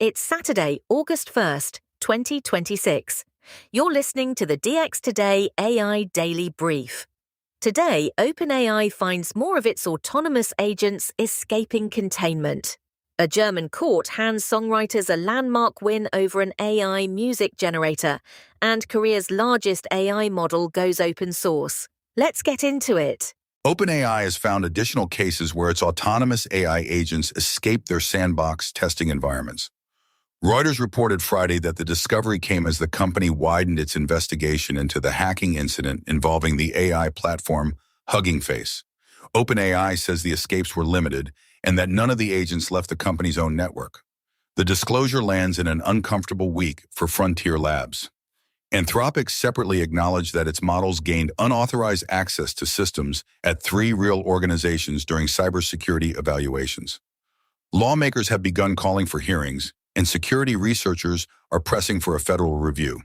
It's Saturday, August 1st, 2026. You're listening to the DX Today AI Daily Brief. Today, OpenAI finds more of its autonomous agents escaping containment. A German court hands songwriters a landmark win over an AI music generator, and Korea's largest AI model goes open source. Let's get into it. OpenAI has found additional cases where its autonomous AI agents escape their sandbox testing environments. Reuters reported Friday that the discovery came as the company widened its investigation into the hacking incident involving the AI platform Hugging Face. OpenAI says the escapes were limited and that none of the agents left the company's own network. The disclosure lands in an uncomfortable week for Frontier Labs. Anthropic separately acknowledged that its models gained unauthorized access to systems at 3 real organizations during cybersecurity evaluations. Lawmakers have begun calling for hearings, and security researchers are pressing for a federal review.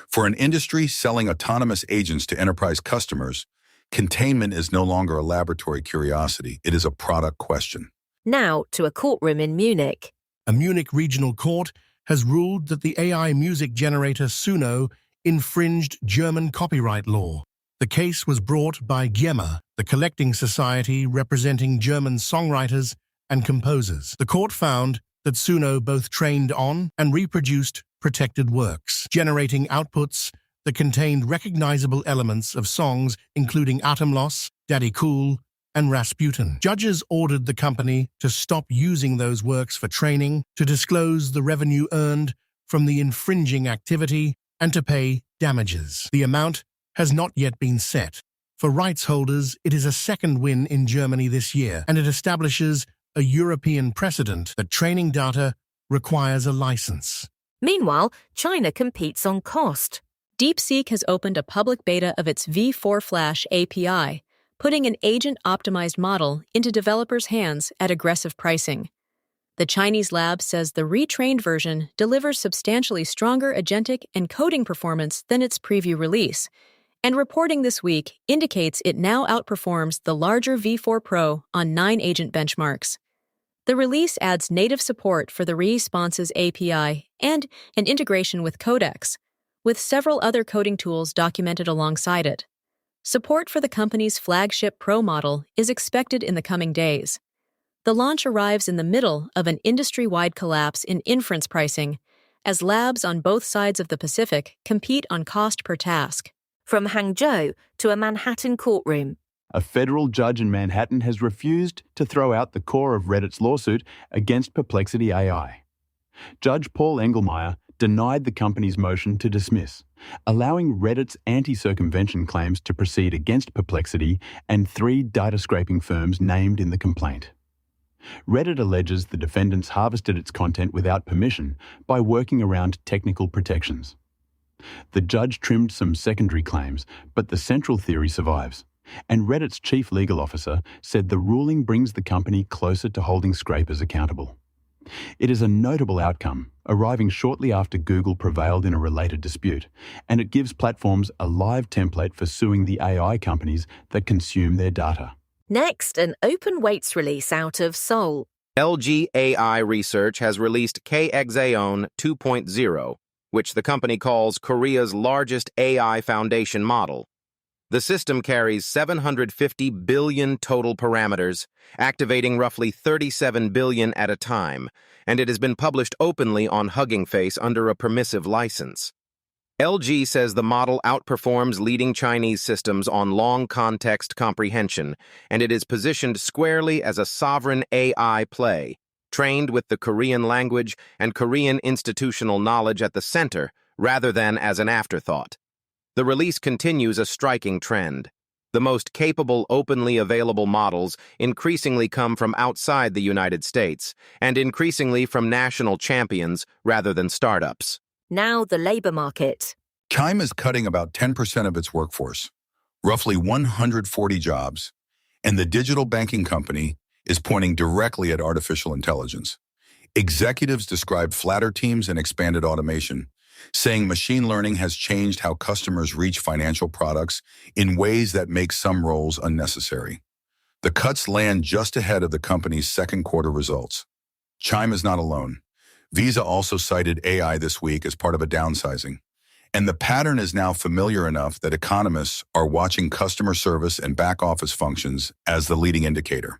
For an industry selling autonomous agents to enterprise customers, containment is no longer a laboratory curiosity, it is a product question. Now to a courtroom in Munich. A Munich regional court has ruled that the AI music generator Suno infringed German copyright law. The case was brought by GEMA, the collecting society representing German songwriters and composers. The court found that Suno both trained on and reproduced protected works, generating outputs that contained recognizable elements of songs including Atemlos, Daddy Cool, and Rasputin. Judges ordered the company to stop using those works for training, to disclose the revenue earned from the infringing activity, and to pay damages. The amount has not yet been set. For rights holders, it is a second win in Germany this year, and it establishes a European precedent that training data requires a license. Meanwhile, China competes on cost. DeepSeek has opened a public beta of its V4 Flash API, putting an agent-optimized model into developers' hands at aggressive pricing. The Chinese lab says the retrained version delivers substantially stronger agentic and coding performance than its preview release, and reporting this week indicates it now outperforms the larger V4 Pro on 9 agent benchmarks. The release adds native support for the Responses API and an integration with Codex, with several other coding tools documented alongside it. Support for the company's flagship Pro model is expected in the coming days. The launch arrives in the middle of an industry-wide collapse in inference pricing, as labs on both sides of the Pacific compete on cost per task. From Hangzhou to a Manhattan courtroom. A federal judge in Manhattan has refused to throw out the core of Reddit's lawsuit against Perplexity AI. Judge Paul Engelmeyer denied the company's motion to dismiss, allowing Reddit's anti-circumvention claims to proceed against Perplexity and 3 data scraping firms named in the complaint. Reddit alleges the defendants harvested its content without permission by working around technical protections. The judge trimmed some secondary claims, but the central theory survives, and Reddit's chief legal officer said the ruling brings the company closer to holding scrapers accountable. It is a notable outcome, arriving shortly after Google prevailed in a related dispute, and it gives platforms a live template for suing the AI companies that consume their data. Next, an open weights release out of Seoul. LG AI Research has released KXAON 2.0, which the company calls Korea's largest AI foundation model. The system carries 750 billion total parameters, activating roughly 37 billion at a time, and it has been published openly on Hugging Face under a permissive license. LG says the model outperforms leading Chinese systems on long context comprehension, and it is positioned squarely as a sovereign AI play, trained with the Korean language and Korean institutional knowledge at the center, rather than as an afterthought. The release continues a striking trend. The most capable openly available models increasingly come from outside the United States, and increasingly from national champions rather than startups. Now the labor market. Chime is cutting about 10% of its workforce, roughly 140 jobs, and the digital banking company is pointing directly at artificial intelligence. Executives describe flatter teams and expanded automation, saying machine learning has changed how customers reach financial products in ways that make some roles unnecessary. The cuts land just ahead of the company's second quarter results. Chime is not alone. Visa also cited AI this week as part of a downsizing. And the pattern is now familiar enough that economists are watching customer service and back office functions as the leading indicator.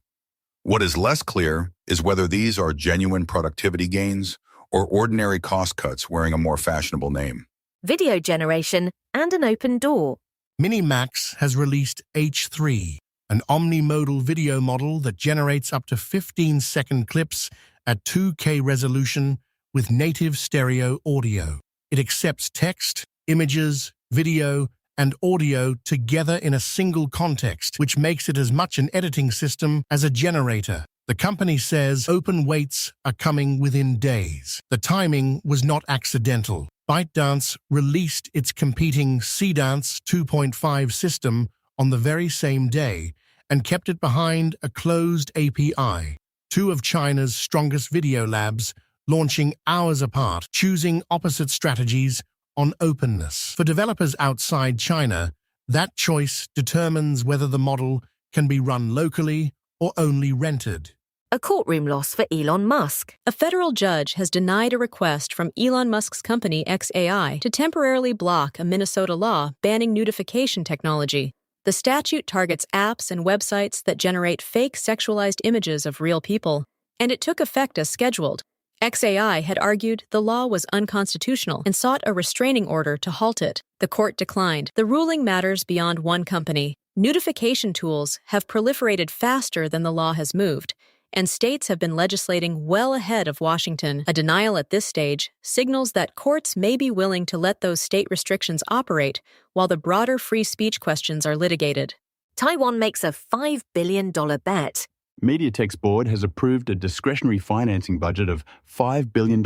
What is less clear is whether these are genuine productivity gains or ordinary cost cuts wearing a more fashionable name. Video generation and an open door. Minimax has released H3, an omnimodal video model that generates up to 15-second clips at 2K resolution with native stereo audio. It accepts text, images, video, and audio together in a single context, which makes it as much an editing system as a generator. The company says open weights are coming within days. The timing was not accidental. ByteDance released its competing Seedance 2.5 system on the very same day and kept it behind a closed API. Two of China's strongest video labs launching hours apart, choosing opposite strategies on openness. For developers outside China, that choice determines whether the model can be run locally or only rented. A courtroom loss for Elon Musk. A federal judge has denied a request from Elon Musk's company xAI to temporarily block a Minnesota law banning nudification technology. The statute targets apps and websites that generate fake sexualized images of real people, and it took effect as scheduled. xAI had argued the law was unconstitutional and sought a restraining order to halt it. The court declined. The ruling matters beyond one company. Nudification tools have proliferated faster than the law has moved, and states have been legislating well ahead of Washington. A denial at this stage signals that courts may be willing to let those state restrictions operate while the broader free speech questions are litigated. Taiwan makes a $5 billion bet. MediaTek's board has approved a discretionary financing budget of $5 billion,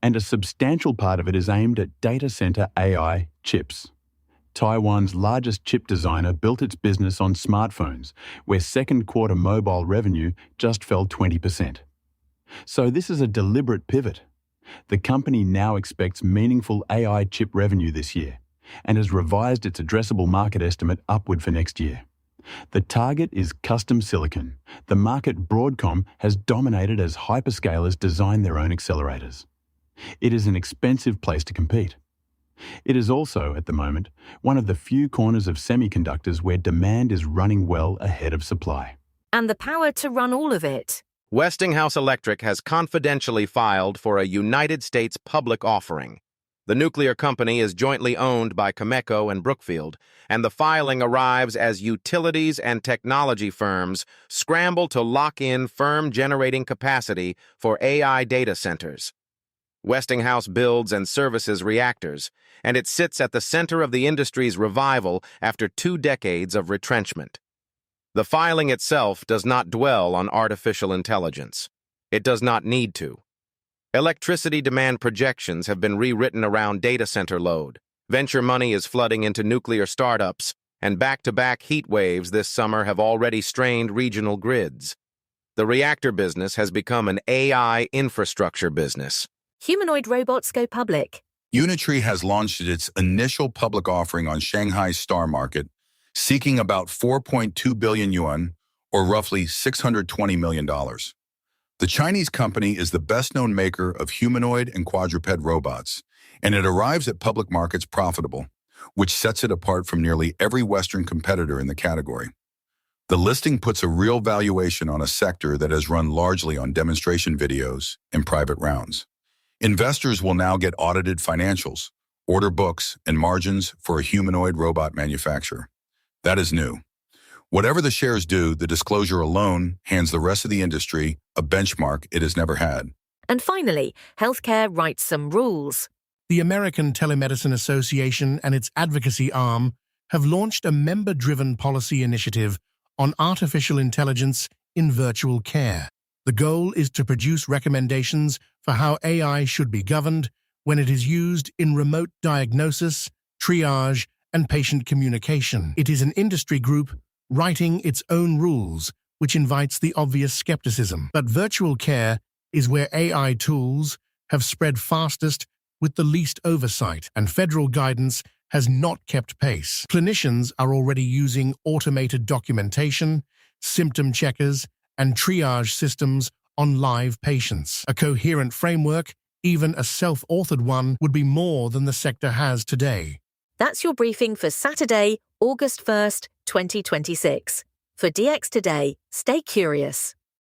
and a substantial part of it is aimed at data center AI chips. Taiwan's largest chip designer built its business on smartphones, where second quarter mobile revenue just fell 20%. So this is a deliberate pivot. The company now expects meaningful AI chip revenue this year, and has revised its addressable market estimate upward for next year. The target is custom silicon, the market Broadcom has dominated as hyperscalers design their own accelerators. It is an expensive place to compete. It is also, at the moment, one of the few corners of semiconductors where demand is running well ahead of supply. And the power to run all of it. Westinghouse Electric has confidentially filed for a United States public offering. The nuclear company is jointly owned by Cameco and Brookfield, and the filing arrives as utilities and technology firms scramble to lock in firm generating capacity for AI data centers. Westinghouse builds and services reactors, and it sits at the center of the industry's revival after 2 decades of retrenchment. The filing itself does not dwell on artificial intelligence. It does not need to. Electricity demand projections have been rewritten around data center load. Venture money is flooding into nuclear startups, and back-to-back heat waves this summer have already strained regional grids. The reactor business has become an AI infrastructure business. Humanoid robots go public. Unitree has launched its initial public offering on Shanghai's Star Market, seeking about 4.2 billion yuan, or roughly $620 million. The Chinese company is the best-known maker of humanoid and quadruped robots, and it arrives at public markets profitable, which sets it apart from nearly every Western competitor in the category. The listing puts a real valuation on a sector that has run largely on demonstration videos and private rounds. Investors will now get audited financials, order books, and margins for a humanoid robot manufacturer. That is new. Whatever the shares do, the disclosure alone hands the rest of the industry a benchmark it has never had. And finally, healthcare writes some rules. The American Telemedicine Association and its advocacy arm have launched a member-driven policy initiative on artificial intelligence in virtual care. The goal is to produce recommendations for how AI should be governed when it is used in remote diagnosis, triage, and patient communication. It is an industry group writing its own rules, which invites the obvious skepticism. But virtual care is where AI tools have spread fastest with the least oversight, and federal guidance has not kept pace. Clinicians are already using automated documentation, symptom checkers, and triage systems on live patients. A coherent framework, even a self-authored one, would be more than the sector has today. That's your briefing for Saturday, August 1st, 2026. For DX Today, stay curious.